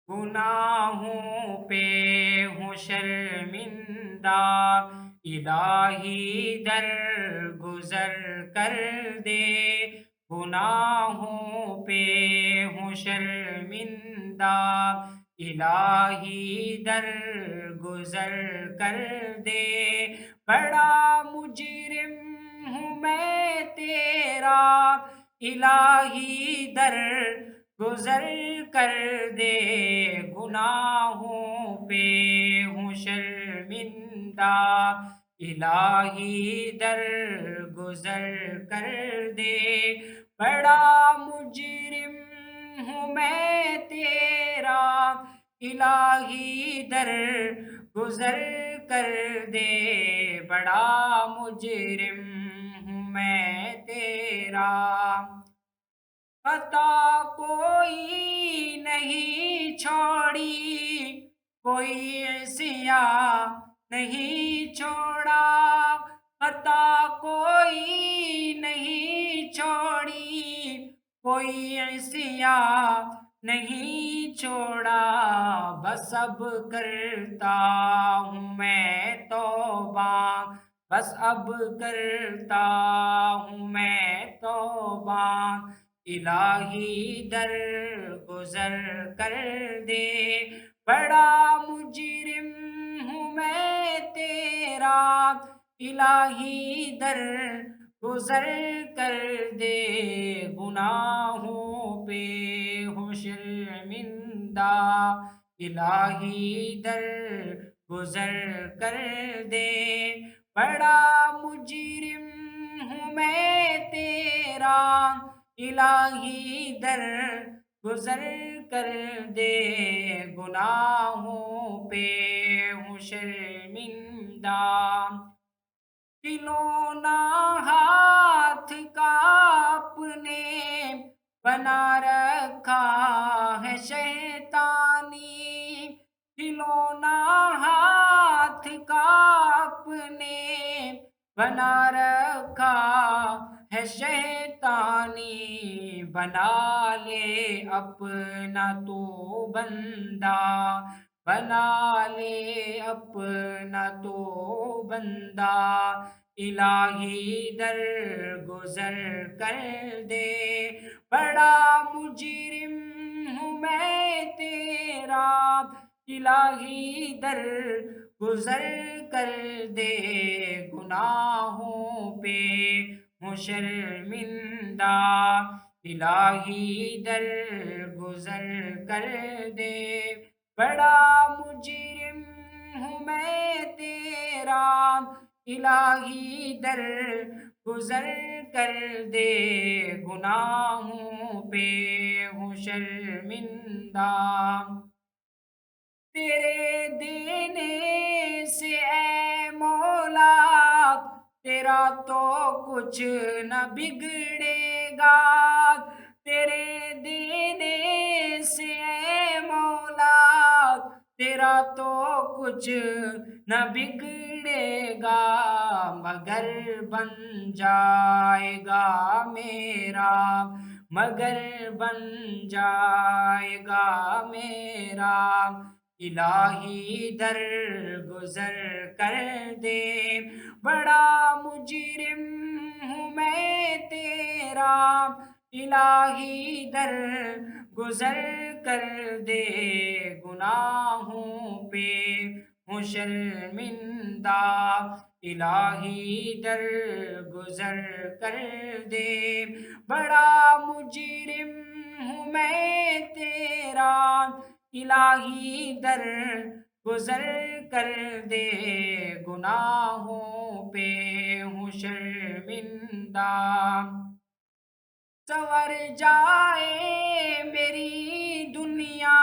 گناہوں پہ ہوں شرمندہ، الہی در گزر کر دے۔ گناہوں پہ ہوں شرمندہ، الہی در گزر کر دے۔ بڑا مجرم ہوں میں تیرا، الہی در گزر کر دے۔ گناہوں پہ ہوں شرمندہ، الہی در گزر کر دے۔ بڑا مجرم ہوں میں تیرا، الہی در گزر کر دے۔ بڑا مجرم ہوں میں تیرا، خطا کوئی نہیں چھوڑی، کوئی عصیاں نہیں چھوڑا۔ خطا کوئی نہیں چھوڑی، کوئی عصیاں نہیں چھوڑا۔ بس اب کرتا ہوں میں توبہ، بس اب کرتا ہوں میں توبہ، الہی در گزر کر دے۔ بڑا مجرم ہوں میں تیرا، الہی در گزر کر دے۔ گناہوں پہ ہوں شرمندہ، الہی در گزر کر دے۔ بڑا مجرم ہوں میں تیرا، الہی در گزر کر دے۔ گناہوں پہ ہوں شرمندہ، کھلونا ہاتھ کا اپنے بنا رکھا ہے شیطانی۔ کھلونا ہاتھ کا اپنے بنا رکھا ہے شیطانی۔ بنا لے اپنا تو بندہ، بنا لے اپنا تو بندہ، الہی در گزر کر دے۔ بڑا مجرم ہوں میں تیرا، الہی در گزر کر دے۔ گناہوں پہ ہوں شرمندہ، الہی در گزر کر دے۔ بڑا مجرم ہوں میں تیرا، الہی در گزر کر دے۔ گناہوں پہ ہوں شرمندہ، تیرے دینے سے اے مولا تیرا تو کچھ نہ بگڑے گا۔ تیرے دینے سے اے مولا تیرا تو کچھ نہ بگڑے گا، مگر بن جائے گا میرا، مگر بن جائے گا میرا، الہی در گزر کر دے۔ بڑا مجرم ہوں میں تیرا، الہی در گزر کر دے۔ گناہوں پہ ہوں شرمندہ، الہی در گزر کر دے۔ بڑا مجرم ہوں میں تیرا، الہی در گزر کر دے۔ گناہوں پہ ہوں شرمندہ، سنور جائے میری دنیا،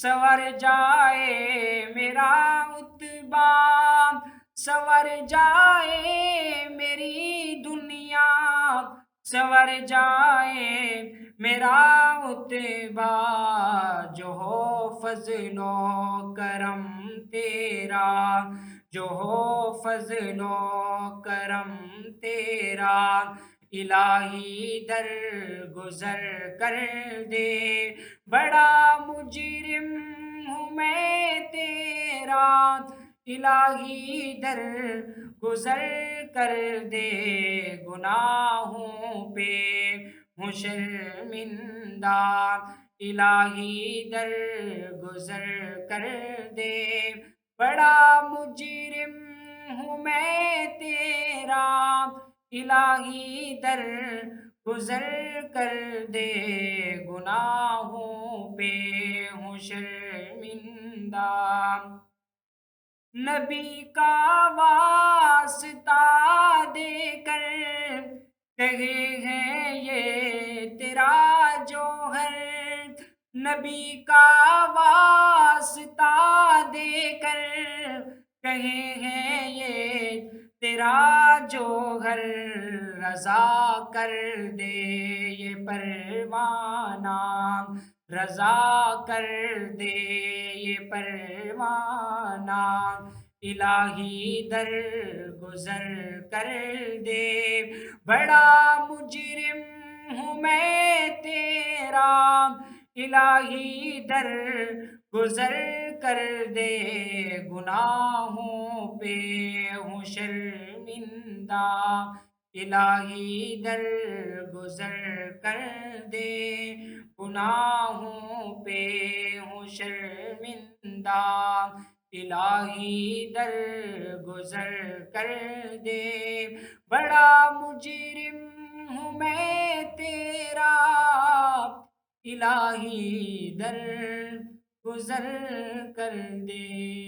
سنور جائے میرا رتبہ، سنور جائے میری دنیا، سنور جائے میرا رتبہ، جو ہو فضل و کرم تیرا، جو ہو فضل و کرم تیرا، الہی در گزر کر دے۔ بڑا مجرم الہی در گزر کر دے، گناہوں پہ ہوں شرمندہ، الہی در گزر کر دے، بڑا مجرم ہوں میں تیرا، الہی در گزر کر دے، گناہوں پہ ہوں شرمندہ۔ نبی کا واسطہ دے کر کہے ہیں یہ تیرا جوہر، نبی کا واسطہ دے کر کہے ہیں یہ تیرا جوہر، رضا کر دے یہ پروانہ، رضا کر دے یہ پروانہ، الہی در گزر کر دے، بڑا مجرم ہوں میں تیرا، الہی در گزر کر دے، گناہوں پہ ہوں شرمندہ، الہی در گزر کر دے، گناہوں پہ ہوں شرمندہ، الہی در گزر کر دے، بڑا مجرم ہوں میں تیرا، الہی در گزر کر دے۔